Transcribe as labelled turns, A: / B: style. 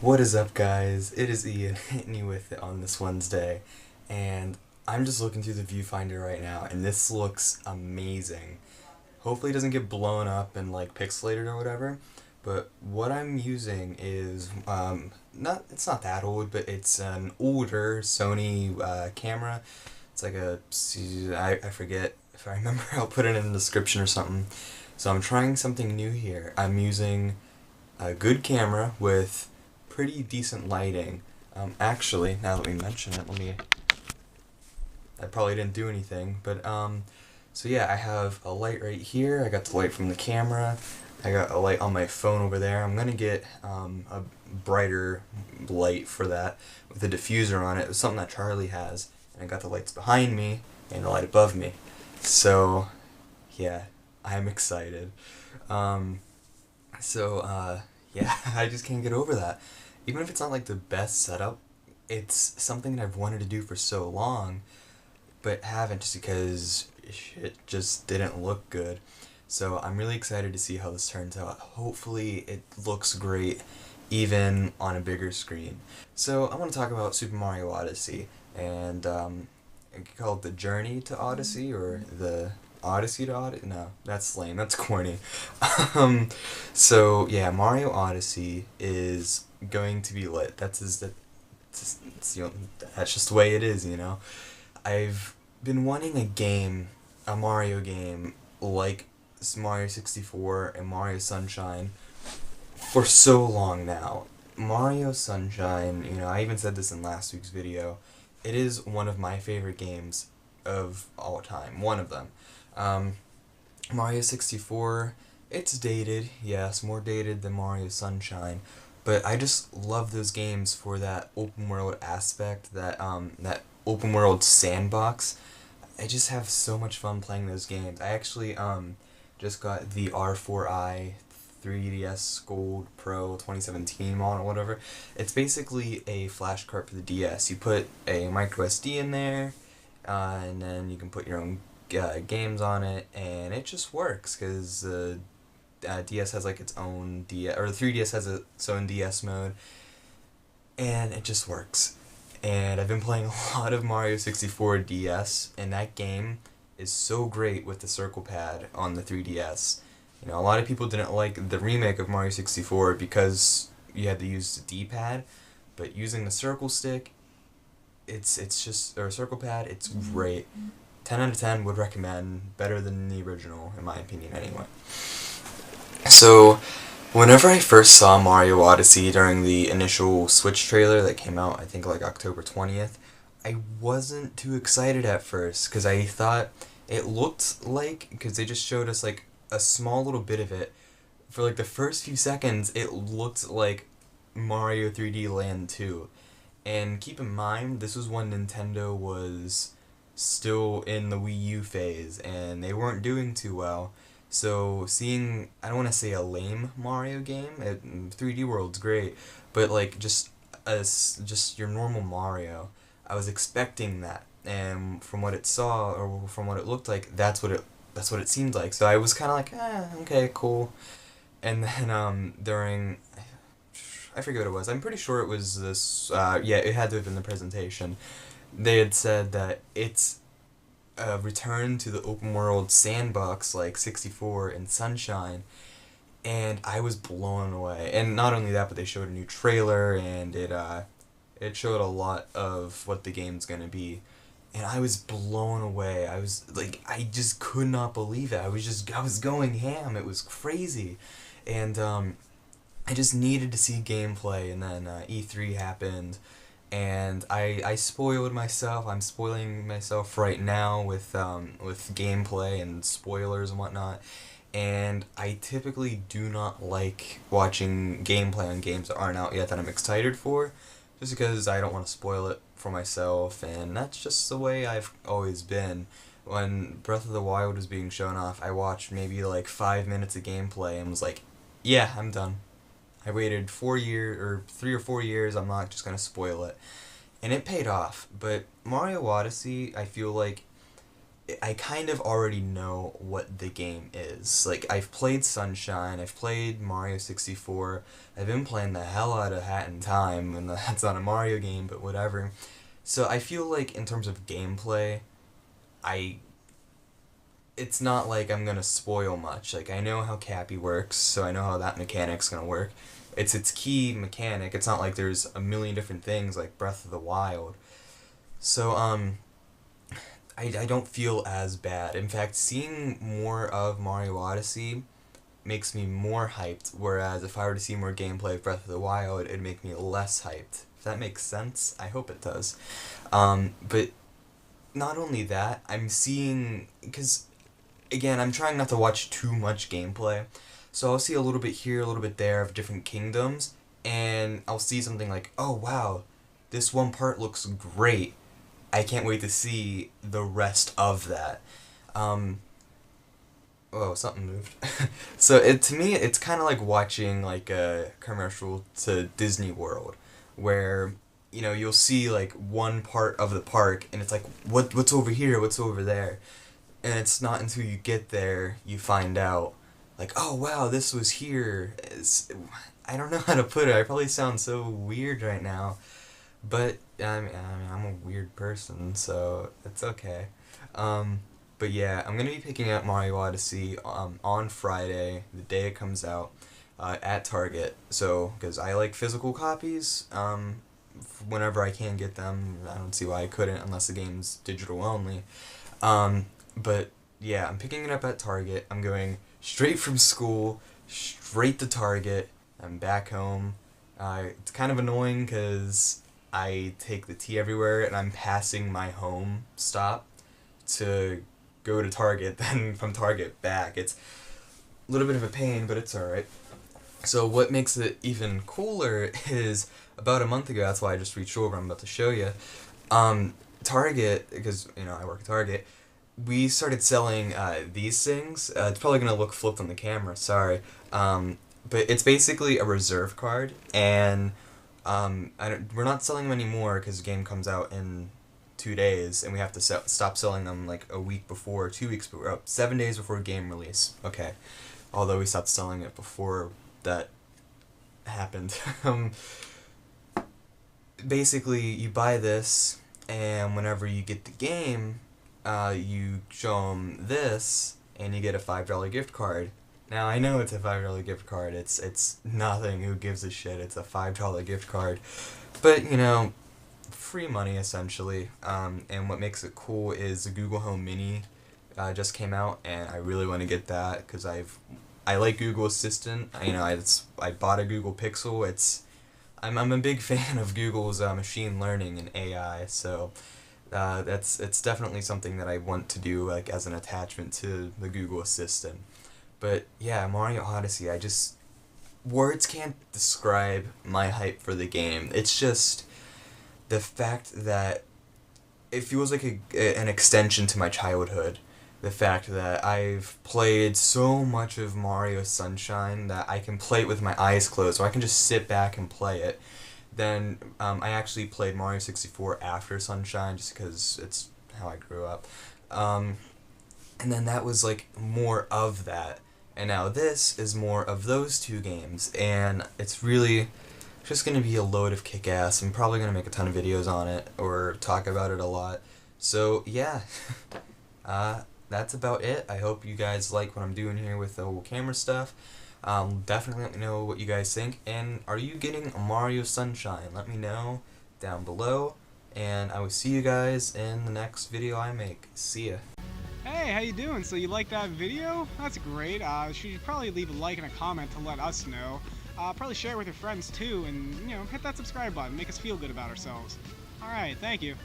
A: What is up, guys? It is Ian hitting you with it on this Wednesday, and I'm just looking through the viewfinder right now, and this looks amazing. Hopefully it doesn't get blown up and like pixelated or whatever, but what I'm using is, it's not that old, but it's an older Sony camera. It's like I forget, if I remember I'll put it in the description or something. So I'm trying something new here. I'm using a good camera with pretty decent lighting. Actually, now that we mention it, I probably didn't do anything, but, so yeah, I have a light right here. I got the light from the camera. I got a light on my phone over there. I'm gonna get, a brighter light for that with a diffuser on it. It's something that Charlie has. And I got the lights behind me and the light above me. So, yeah, I'm excited. Yeah, I just can't get over that. Even if it's not like the best setup, it's something that I've wanted to do for so long, but haven't, just because it just didn't look good. So I'm really excited to see how this turns out. Hopefully it looks great even on a bigger screen. So I want to talk about Super Mario Odyssey, and I call it the Journey to Odyssey, or the Odyssey to Odyssey? No, that's lame. That's corny. So yeah, Mario Odyssey is going to be lit. That's just the way it is, you know. I've been wanting a Mario game like Mario 64 and Mario Sunshine for so long now. Mario Sunshine, I even said this in last week's video, it is one of my favorite games of all time. One of them. Mario 64, it's dated, yes, more dated than Mario Sunshine, but I just love those games for that open world aspect, that open world sandbox. I just have so much fun playing those games. I actually just got the R4i 3DS Gold Pro 2017 model, whatever. It's basically a flash card for the DS. You put a micro SD in there, and then you can put your own games on it, and it just works because the DS has like its own DS, or the 3DS has its own DS mode, and it just works. And I've been playing a lot of Mario 64 DS, and that game is so great with the circle pad on the 3DS. A lot of people didn't like the remake of Mario 64 because you had to use the D-pad, but using the circle stick, or circle pad, it's great. 10 out of 10 would recommend, better than the original, in my opinion anyway. So, whenever I first saw Mario Odyssey during the initial Switch trailer that came out, I think like October 20th, I wasn't too excited at first, because I thought it looked like, because they just showed us like a small little bit of it, for like the first few seconds, it looked like Mario 3D Land 2. And keep in mind, this was when Nintendo was still in the Wii U phase, and they weren't doing too well. So seeing, I don't want to say a lame Mario game, 3D World's great, but like just your normal Mario, I was expecting that, and from what it saw, or from what it looked like, that's what it seemed like. So I was kind of like, okay, cool. And then during, I forget what it was. I'm pretty sure it was this. Yeah, it had to have been the presentation. They had said that it's a return to the open world sandbox like 64 and Sunshine, and I was blown away. And not only that, but they showed a new trailer, and it showed a lot of what the game's gonna be, and I was blown away. I was like, I just could not believe it. I was going ham. It was crazy, and I just needed to see gameplay, and then E3 happened. And I spoiled myself. I'm spoiling myself right now with gameplay and spoilers and whatnot. And I typically do not like watching gameplay on games that aren't out yet that I'm excited for, just because I don't want to spoil it for myself. And that's just the way I've always been. When Breath of the Wild was being shown off, I watched maybe like 5 minutes of gameplay and was like, yeah, I'm done. I waited 4 years, or 3 or 4 years, I'm not just going to spoil it. And it paid off, but Mario Odyssey, I feel like, I kind of already know what the game is. Like, I've played Sunshine, I've played Mario 64, I've been playing the hell out of Hat in Time, and that's not a Mario game, but whatever. So I feel like in terms of gameplay, I it's not like I'm gonna spoil much. Like, I know how Cappy works, so I know how that mechanic's gonna work. It's its key mechanic. It's not like there's a million different things like Breath of the Wild. So I don't feel as bad. In fact, seeing more of Mario Odyssey makes me more hyped, whereas if I were to see more gameplay of Breath of the Wild, it'd make me less hyped. If that makes sense, I hope it does. But not only that, I'm seeing, because again, I'm trying not to watch too much gameplay, so I'll see a little bit here, a little bit there of different kingdoms, and I'll see something like, oh wow, this one part looks great. I can't wait to see the rest of that. Oh, something moved. So to me, it's kind of like watching like a commercial to Disney World, where you'll see like one part of the park, and it's like what's over here, what's over there, and it's not until you get there you find out, like, oh wow, this was here. I don't know how to put it. I probably sound so weird right now, but I'm a weird person, so it's okay. But yeah, I'm gonna be picking up Mario Odyssey on Friday, the day it comes out, at Target. So, because I like physical copies, whenever I can get them. I don't see why I couldn't unless the game's digital only. But yeah, I'm picking it up at Target. I'm going straight from school, straight to Target. I'm back home. It's kind of annoying because I take the T everywhere, and I'm passing my home stop to go to Target, then from Target back. It's a little bit of a pain, but it's alright. So what makes it even cooler is about a month ago, that's why I just reached over, I'm about to show you, Target, because, I work at Target, we started selling these things. It's probably going to look flipped on the camera, sorry. But it's basically a reserve card, and we're not selling them anymore because the game comes out in 2 days, and we have to stop selling them like a week before, 2 weeks before, 7 days before game release. Okay, although we stopped selling it before that happened. Basically, you buy this, and whenever you get the game, you show them this, and you get a $5 gift card. Now, I know it's a $5 gift card. It's nothing. Who gives a shit? It's a $5 gift card. But, free money, essentially. And what makes it cool is the Google Home Mini just came out, and I really want to get that because I like Google Assistant. I bought a Google Pixel. I'm a big fan of Google's machine learning and AI, so it's definitely something that I want to do, like, as an attachment to the Google Assistant. But yeah, Mario Odyssey, words can't describe my hype for the game. It's just the fact that it feels like an extension to my childhood. The fact that I've played so much of Mario Sunshine that I can play it with my eyes closed, or I can just sit back and play it. Then I actually played Mario 64 after Sunshine, just because it's how I grew up. And then that was like more of that. And now this is more of those two games, and it's really just going to be a load of kick-ass. I'm probably going to make a ton of videos on it, or talk about it a lot. So, yeah. That's about it. I hope you guys like what I'm doing here with the whole camera stuff. Definitely let me know what you guys think. And are you getting Mario Sunshine? Let me know down below. And I will see you guys in the next video I make. See ya.
B: Hey, how you doing? So you like that video? That's great. You should probably leave a like and a comment to let us know. Probably share it with your friends too, and hit that subscribe button. Make us feel good about ourselves. Alright, thank you.